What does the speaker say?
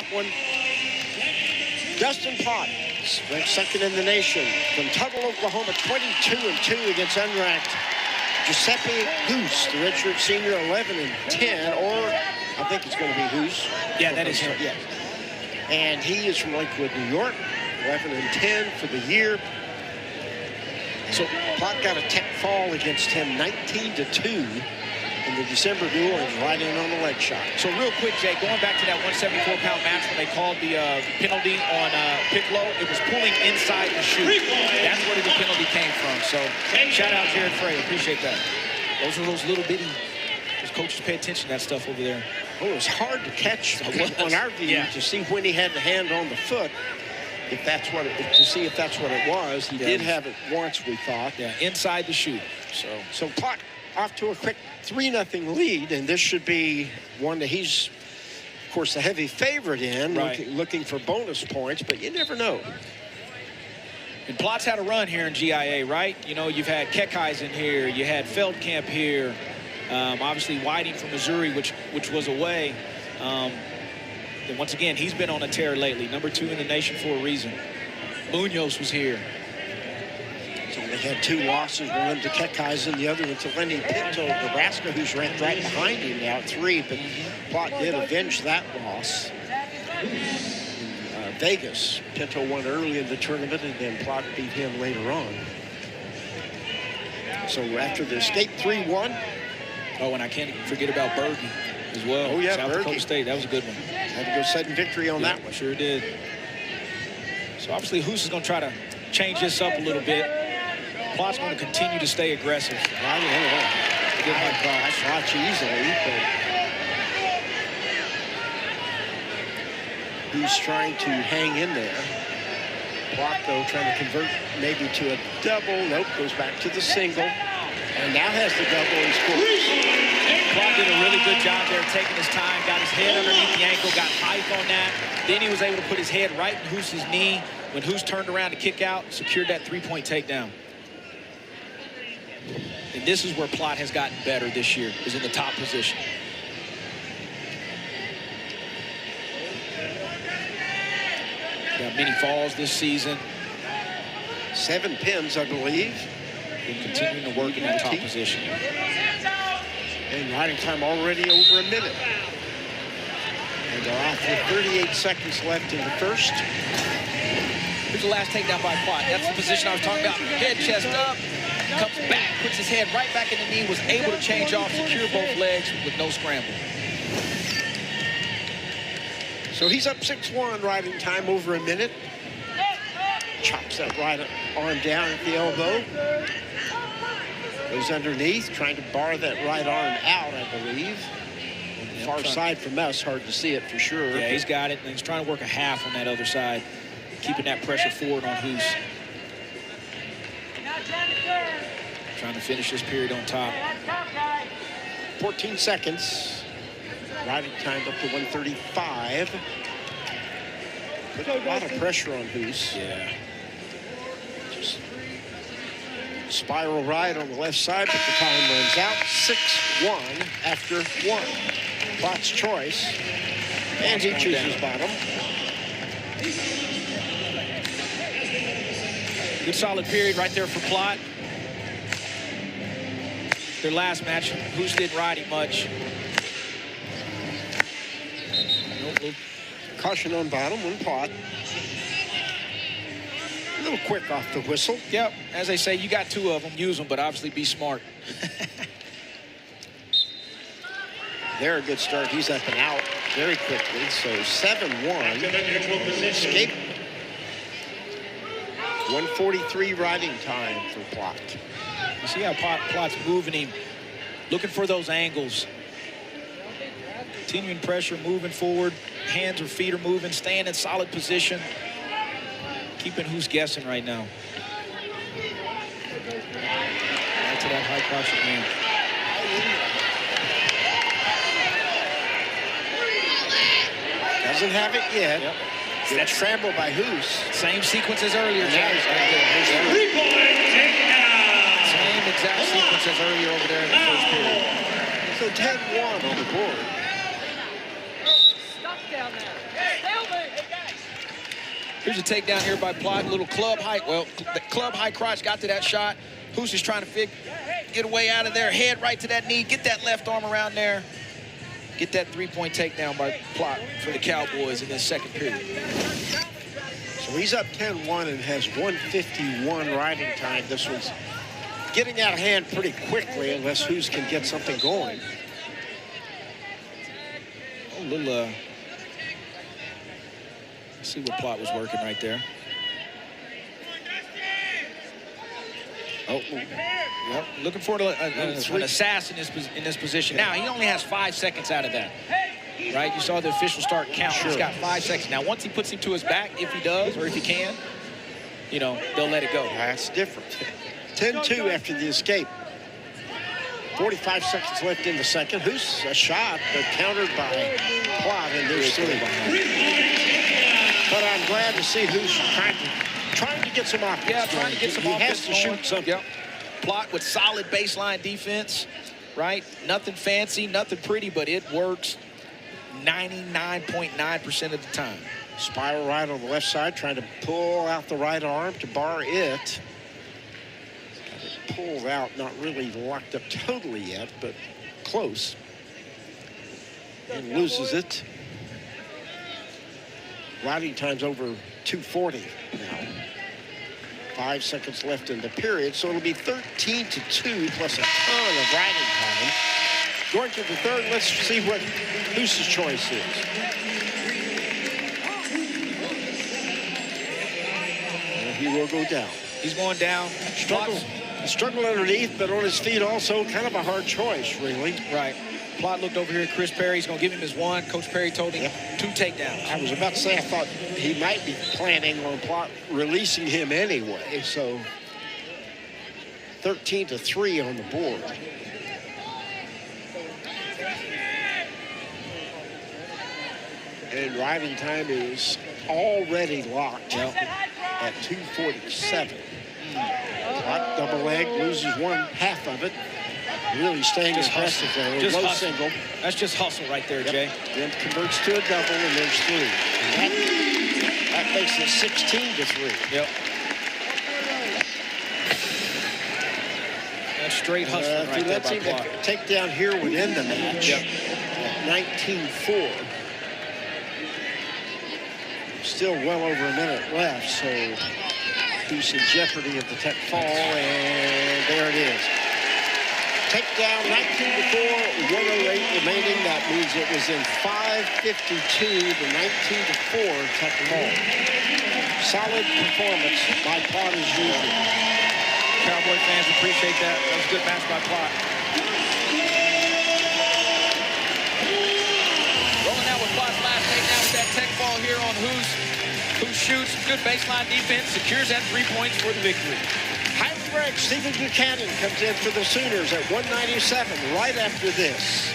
that one. Dustin Plott, ranked second in the nation from Tuttle, Oklahoma, 22-2 against unranked Giuseppe Hoose, the redshirt senior, 11-10, or I think it's going to be Hoose. Yeah, that is him. Yeah. And he is from Lakewood, New York, 11-10 for the year. So Plott got a tech fall against him, 19-2 in the December duel, and right in on the leg shot. So real quick, Jay, going back to that 174-pound match when they called the penalty on Piccolo, it was pulling inside the shoe. That's where the penalty came from. So shout out Jared Frey, appreciate that. Those are those little bitty, those coaches pay attention to that stuff over there. Oh, it was hard to catch on our view to see when he had the hand on the foot. If that's what to see if that's what it was. He did have it once, we thought. Yeah, inside the shoe. So Plott off to a quick 3-0 lead, and this should be one that he's, of course, the heavy favorite in, looking for bonus points, but you never know. And Plott's had a run here in GIA, right? You know, you've had Kekheisen here, you had Feldkamp here, obviously Whiting from Missouri, which was away. And once again, he's been on a tear lately. Number 2 in the nation for a reason. Munoz was here. So they had 2 losses, one to Kekheisen, the other one to Lenny Pinto of Nebraska, who's ranked right behind him now at 3, but Plott did avenge that loss. In Vegas, Pinto won early in the tournament, and then Plott beat him later on. So after the escape 3-1. Oh, and I can't forget about Berge as well. Oh, yeah, South Dakota State, that was a good one. Had to go sudden victory on that one. Sure did. So obviously Hoose is going to try to change this up a little bit. Plott's going to continue to stay aggressive. I watch easily, but Hoose trying to hang in there. Plott, though, trying to convert maybe to a double. Nope, goes back to the single. And now has the double and scores. Plott did a really good job there, taking his time, got his head underneath the ankle, got height on that. Then he was able to put his head right in Hoose's knee. When Hoose turned around to kick out, secured that 3-point takedown. And this is where Plott has gotten better this year, is in the top position. Got many falls this season. 7 pins, I believe. Been continuing to work in that top position. And riding time already over a minute. And they're off with 38 seconds left in the first. Here's the last takedown by Plott. That's the position I was talking about. Head, chest up, comes back, puts his head right back in the knee, was able to change off, secure both legs with no scramble. So he's up 6-1, riding time over a minute. Chops that right arm down at the elbow. Goes underneath, trying to bar that right arm out, I believe. On the far side from us, hard to see it for sure. Yeah, he's got it, and he's trying to work a half on that other side, keeping that pressure forward on Hoose. Trying to finish this period on top. 14 seconds. Riding time up to 135. Put a lot of pressure on Hoose. Yeah. Just spiral ride on the left side, but the time runs out. 6-1 after 1. Plott's choice. And he chooses bottom. Good solid period right there for Plott. Their last match, Hoose didn't ride him much. Caution on bottom, one Plott. A little quick off the whistle. Yep, as they say, you got 2 of them, use them, but obviously be smart. There, a good start. He's up and out very quickly. So 7-1. Escape. 143 riding time for Plott. You see how Plott's moving him, looking for those angles. Continuing pressure, moving forward. Hands or feet are moving, staying in solid position. Keeping Hoose guessing right now. Right to that high crotch again. Doesn't have it yet. Yep. Good scramble by Hoose. Same sequence as earlier. Same exact sequence as earlier over there in the first period. So 10-1 on the board. Stop down there. Here's a takedown here by Plott. Little club high. Well, the club high crotch got to that shot. Hoose is trying to get away out of there. Head right to that knee. Get that left arm around there. Get that three-point takedown by Plott for the Cowboys in this second period. So he's up 10-1 and has 1:51 riding time. This one's getting out of hand pretty quickly unless Hoose can get something going. A little, see what Plott was working right there. Oh, yep. Looking for an assassin in this position. Now, he only has 5 seconds out of that. Right? You saw the official start count. Sure. He's got 5 seconds. Now, once he puts him to his back, if he does, or if he can, you know, they'll let it go. That's different. 10-2 after the escape. 45 seconds left in the second. Hoose a shot, but countered by Plott, and there's 3. But I'm glad to see Hoose trying to get some offense. Yeah, trying to get some offense. He has to shoot something. Yep. Plott with solid baseline defense, right? Nothing fancy, nothing pretty, but it works 99.9% of the time. Spiral right on the left side, trying to pull out the right arm to bar it. Pulled out, not really locked up totally yet, but close. And loses it. Riding time's over 2:40 now. 5 seconds left in the period, so it'll be 13-2 plus a ton of riding time. Going to the third, let's see what Hoose's choice is. And he will go down. He's going down. Struggle underneath, but on his feet also. Kind of a hard choice, really. Right. Plott looked over here at Chris Perry. He's going to give him his 1. Coach Perry told him 2 takedowns. I was about to say, I thought he might be planning on Plott releasing him anyway. So 13-3 on the board. And riding time is already locked at 2:47. Plott double leg, loses 1/2 of it. Really staying aggressive there. Just low hustle. single. That's just hustle right there, Jay. Then converts to a double, and there's 3. And that makes it 16-3. Yep. That's straight hustling right there by Plott. Takedown here would end the match. Yep. At 19-4. Still well over a minute left, so Hoose in jeopardy of the tech fall, and there it is. Takedown, 19-4, 1:08 remaining. That means it was in 5:52, the 19-4 tech fall. Solid performance by Plott as usual. Cowboy fans appreciate that. That was a good match by Plott. Rolling out with Plott's last takedown with that tech fall here on Hoose. Hoose shoots, good baseline defense, secures that 3 points for the victory. Highly ranked Stephen Buchanan comes in for the Sooners at 197 right after this.